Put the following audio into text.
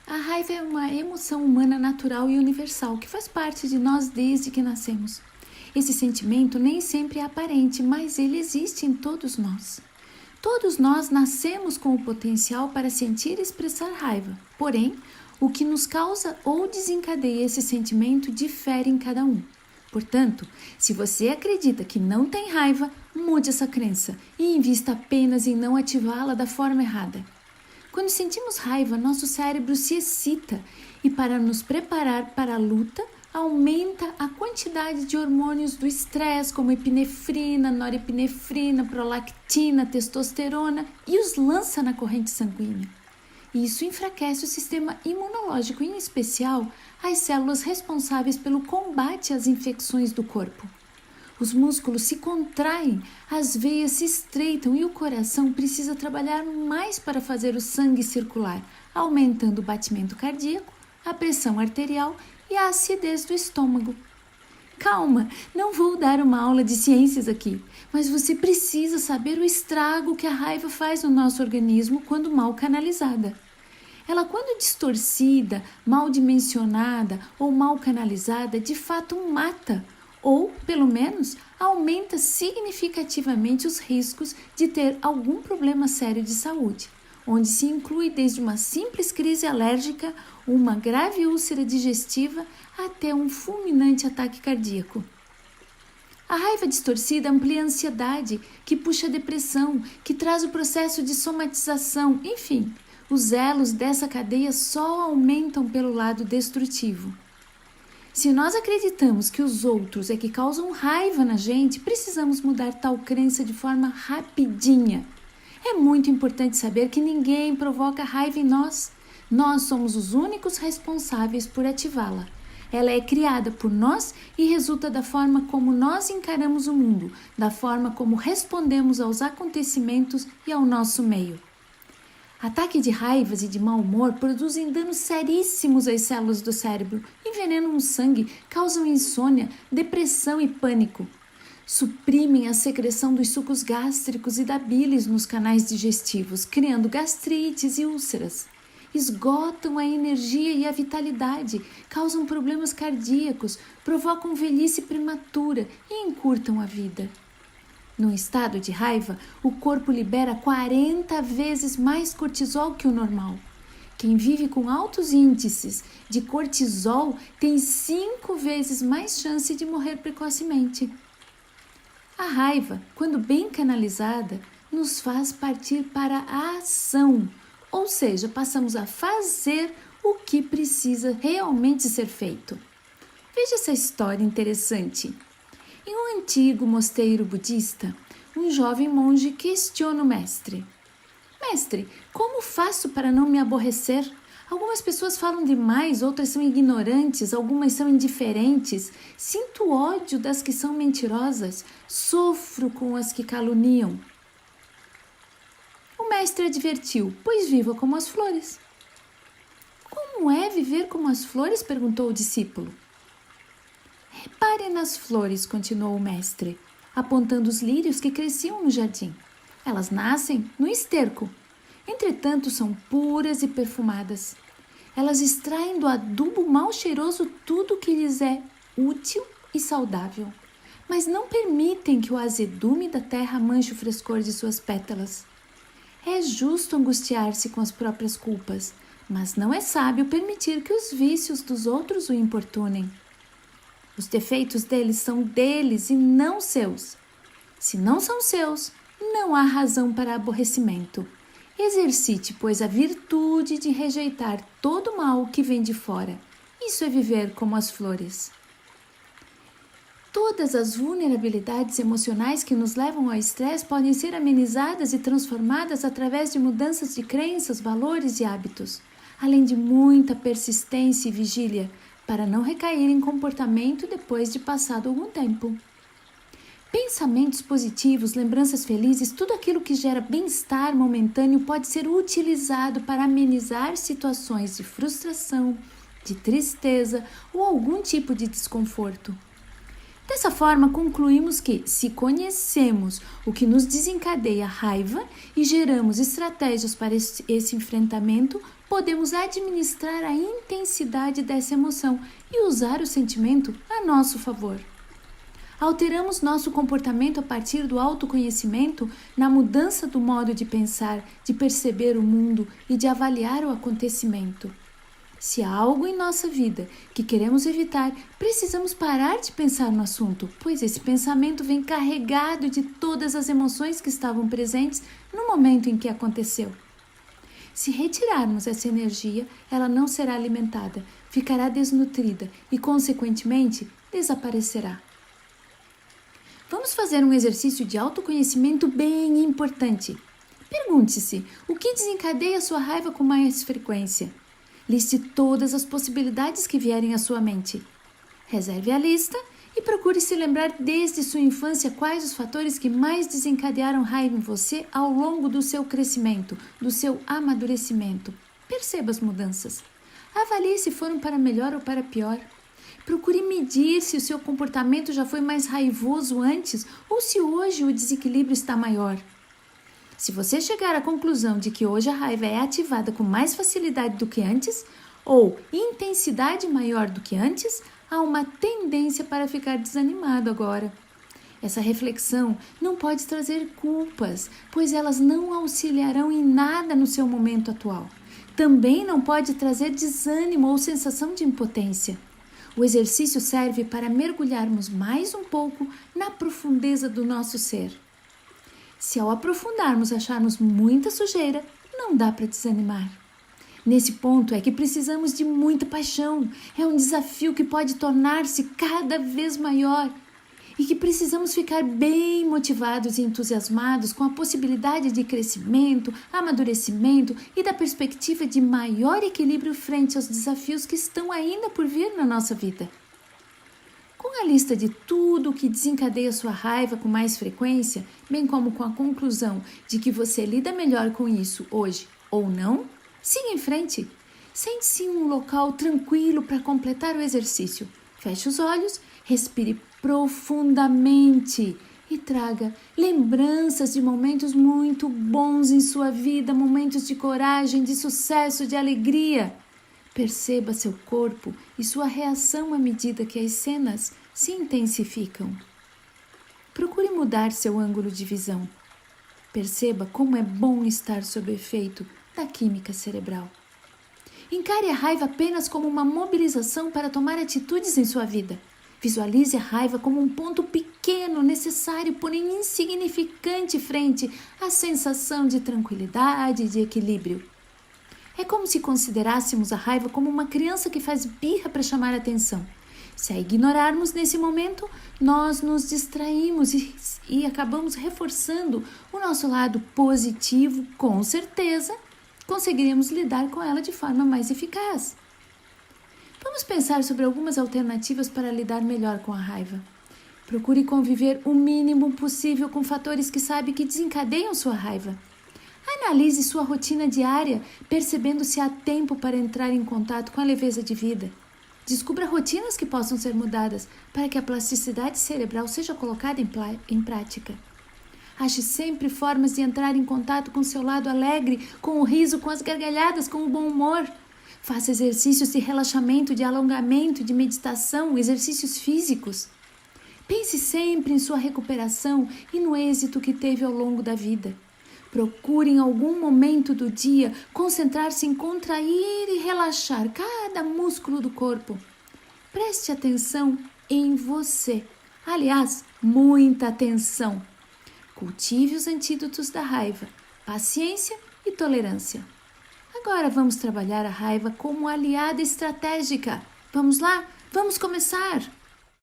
A raiva é uma emoção humana natural e universal que faz parte de nós desde que nascemos. Esse sentimento nem sempre é aparente, mas ele existe em todos nós. Todos nós nascemos com o potencial para sentir e expressar raiva, porém, o que nos causa ou desencadeia esse sentimento difere em cada um. Portanto, se você acredita que não tem raiva, mude essa crença e invista apenas em não ativá-la da forma errada. Quando sentimos raiva, nosso cérebro se excita e, para nos preparar para a luta, aumenta a quantidade de hormônios do estresse, como epinefrina, norepinefrina, prolactina, testosterona, e os lança na corrente sanguínea. Isso enfraquece o sistema imunológico, em especial as células responsáveis pelo combate às infecções do corpo. Os músculos se contraem, as veias se estreitam e o coração precisa trabalhar mais para fazer o sangue circular, aumentando o batimento cardíaco, a pressão arterial e a acidez do estômago. Calma, não vou dar uma aula de ciências aqui, mas você precisa saber o estrago que a raiva faz no nosso organismo quando mal canalizada. Ela, quando distorcida, mal dimensionada ou mal canalizada, de fato mata, ou, pelo menos, aumenta significativamente os riscos de ter algum problema sério de saúde, onde se inclui desde uma simples crise alérgica, uma grave úlcera digestiva, até um fulminante ataque cardíaco. A raiva distorcida amplia a ansiedade, que puxa a depressão, que traz o processo de somatização, enfim, os elos dessa cadeia só aumentam pelo lado destrutivo. Se nós acreditamos que os outros é que causam raiva na gente, precisamos mudar tal crença de forma rapidinha. É muito importante saber que ninguém provoca raiva em nós. Nós somos os únicos responsáveis por ativá-la. Ela é criada por nós e resulta da forma como nós encaramos o mundo, da forma como respondemos aos acontecimentos e ao nosso meio. Ataques de raivas e de mau humor produzem danos seríssimos às células do cérebro, envenenam o sangue, causam insônia, depressão e pânico. Suprimem a secreção dos sucos gástricos e da bilis nos canais digestivos, criando gastrites e úlceras. Esgotam a energia e a vitalidade, causam problemas cardíacos, provocam velhice prematura e encurtam a vida. Num estado de raiva, o corpo libera 40 vezes mais cortisol que o normal. Quem vive com altos índices de cortisol tem 5 vezes mais chance de morrer precocemente. A raiva, quando bem canalizada, nos faz partir para a ação, ou seja, passamos a fazer o que precisa realmente ser feito. Veja essa história interessante. Em um antigo mosteiro budista, um jovem monge questiona o mestre. Mestre, como faço para não me aborrecer? Algumas pessoas falam demais, outras são ignorantes, algumas são indiferentes. Sinto ódio das que são mentirosas, sofro com as que caluniam. O mestre advertiu, pois viva como as flores. Como é viver como as flores? Perguntou o discípulo. Repare nas flores, continuou o mestre, apontando os lírios que cresciam no jardim. Elas nascem no esterco. Entretanto, são puras e perfumadas. Elas extraem do adubo mal cheiroso tudo que lhes é útil e saudável, mas não permitem que o azedume da terra manche o frescor de suas pétalas. É justo angustiar-se com as próprias culpas, mas não é sábio permitir que os vícios dos outros o importunem. Os defeitos deles são deles e não seus. Se não são seus, não há razão para aborrecimento. Exercite, pois, a virtude de rejeitar todo o mal que vem de fora. Isso é viver como as flores. Todas as vulnerabilidades emocionais que nos levam ao estresse podem ser amenizadas e transformadas através de mudanças de crenças, valores e hábitos, além de muita persistência e vigília, para não recair em comportamento depois de passado algum tempo. Pensamentos positivos, lembranças felizes, tudo aquilo que gera bem-estar momentâneo pode ser utilizado para amenizar situações de frustração, de tristeza ou algum tipo de desconforto. Dessa forma, concluímos que, se conhecemos o que nos desencadeia raiva e geramos estratégias para esse enfrentamento, podemos administrar a intensidade dessa emoção e usar o sentimento a nosso favor. Alteramos nosso comportamento a partir do autoconhecimento na mudança do modo de pensar, de perceber o mundo e de avaliar o acontecimento. Se há algo em nossa vida que queremos evitar, precisamos parar de pensar no assunto, pois esse pensamento vem carregado de todas as emoções que estavam presentes no momento em que aconteceu. Se retirarmos essa energia, ela não será alimentada, ficará desnutrida e, consequentemente, desaparecerá. Vamos fazer um exercício de autoconhecimento bem importante. Pergunte-se, o que desencadeia sua raiva com mais frequência? Liste todas as possibilidades que vierem à sua mente. Reserve a lista e procure se lembrar desde sua infância quais os fatores que mais desencadearam raiva em você ao longo do seu crescimento, do seu amadurecimento. Perceba as mudanças. Avalie se foram para melhor ou para pior. Procure medir se o seu comportamento já foi mais raivoso antes ou se hoje o desequilíbrio está maior. Se você chegar à conclusão de que hoje a raiva é ativada com mais facilidade do que antes ou intensidade maior do que antes, há uma tendência para ficar desanimado agora. Essa reflexão não pode trazer culpas, pois elas não auxiliarão em nada no seu momento atual. Também não pode trazer desânimo ou sensação de impotência. O exercício serve para mergulharmos mais um pouco na profundeza do nosso ser. Se ao aprofundarmos acharmos muita sujeira, não dá para desanimar. Nesse ponto é que precisamos de muita paixão. É um desafio que pode tornar-se cada vez maior e que precisamos ficar bem motivados e entusiasmados com a possibilidade de crescimento, amadurecimento e da perspectiva de maior equilíbrio frente aos desafios que estão ainda por vir na nossa vida. Com a lista de tudo o que desencadeia sua raiva com mais frequência, bem como com a conclusão de que você lida melhor com isso hoje ou não, siga em frente. Sente-se em um local tranquilo para completar o exercício. Feche os olhos, respire profundamente e traga lembranças de momentos muito bons em sua vida, momentos de coragem, de sucesso, de alegria. Perceba seu corpo e sua reação à medida que as cenas se intensificam. Procure mudar seu ângulo de visão. Perceba como é bom estar sob efeito da química cerebral. Encare a raiva apenas como uma mobilização para tomar atitudes em sua vida. Visualize a raiva como um ponto pequeno, necessário, porém insignificante frente à sensação de tranquilidade e de equilíbrio. É como se considerássemos a raiva como uma criança que faz birra para chamar a atenção. Se a ignorarmos nesse momento, nós nos distraímos e acabamos reforçando o nosso lado positivo. Com certeza, conseguiremos lidar com ela de forma mais eficaz. Vamos pensar sobre algumas alternativas para lidar melhor com a raiva. Procure conviver o mínimo possível com fatores que sabe que desencadeiam sua raiva. Analise sua rotina diária, percebendo se há tempo para entrar em contato com a leveza de vida. Descubra rotinas que possam ser mudadas para que a plasticidade cerebral seja colocada em prática. Ache sempre formas de entrar em contato com seu lado alegre, com o riso, com as gargalhadas, com o bom humor. Faça exercícios de relaxamento, de alongamento, de meditação, exercícios físicos. Pense sempre em sua recuperação e no êxito que teve ao longo da vida. Procure em algum momento do dia concentrar-se em contrair e relaxar cada músculo do corpo. Preste atenção em você. Aliás, muita atenção. Cultive os antídotos da raiva, paciência e tolerância. Agora vamos trabalhar a raiva como aliada estratégica. Vamos lá? Vamos começar!